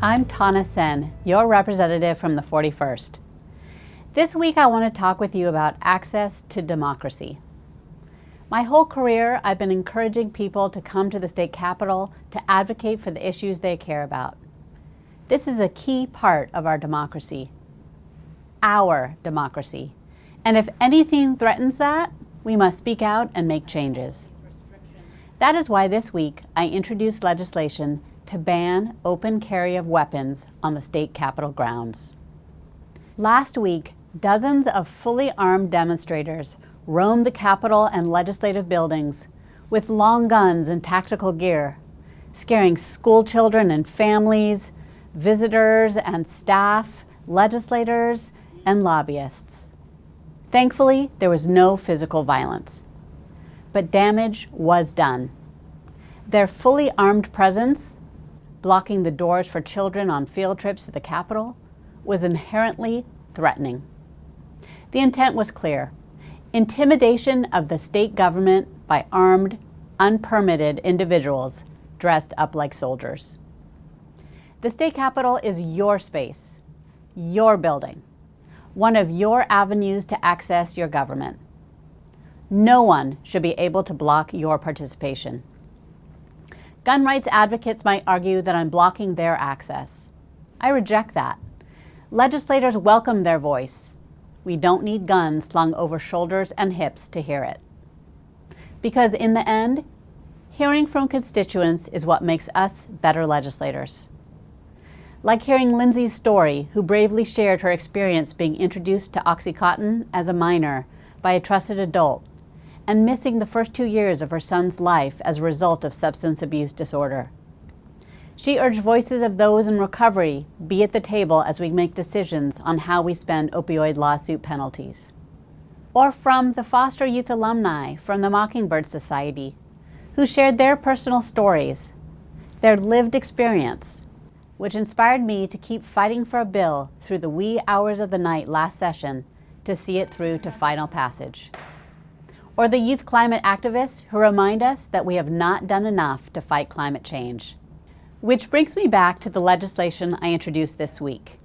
I'm Tana Senn, your representative from the 41st. This week I want to talk with you about access to democracy. My whole career I've been encouraging people to come to the state capitol to advocate for the issues they care about. This is a key part of our democracy. Our democracy. And if anything threatens that, we must speak out and make changes. That is why this week I introduced legislation to ban open carry of weapons on the state capitol grounds. Last week, dozens of fully armed demonstrators roamed the Capitol and legislative buildings with long guns and tactical gear, scaring school children and families, visitors and staff, legislators, and lobbyists. Thankfully, there was no physical violence, but damage was done. Their fully armed presence, blocking the doors for children on field trips to the Capitol, was inherently threatening. The intent was clear: intimidation of the state government by armed, unpermitted individuals dressed up like soldiers. The state capitol is your space, your building, one of your avenues to access your government. No one should be able to block your participation. Gun rights advocates might argue that I'm blocking their access. I reject that. Legislators welcome their voice. We don't need guns slung over shoulders and hips to hear it. Because in the end, hearing from constituents is what makes us better legislators. Like hearing Lindsay's story, who bravely shared her experience being introduced to OxyContin as a minor by a trusted adult, and missing the first 2 years of her son's life as a result of substance abuse disorder. She urged voices of those in recovery be at the table as we make decisions on how we spend opioid lawsuit penalties. Or from the foster youth alumni from the Mockingbird Society, who shared their personal stories, their lived experience, which inspired me to keep fighting for a bill through the wee hours of the night last session to see it through to final passage. Or the youth climate activists who remind us that we have not done enough to fight climate change. Which brings me back to the legislation I introduced this week.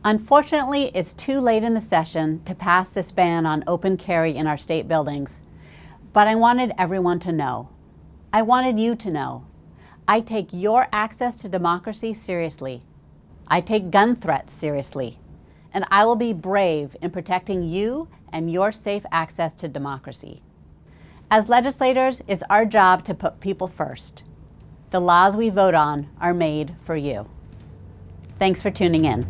Unfortunately, it's too late in the session to pass this ban on open carry in our state buildings, but I wanted everyone to know. I wanted you to know. I take your access to democracy seriously. I take gun threats seriously. And I will be brave in protecting you and your safe access to democracy. As legislators, it's our job to put people first. The laws we vote on are made for you. Thanks for tuning in.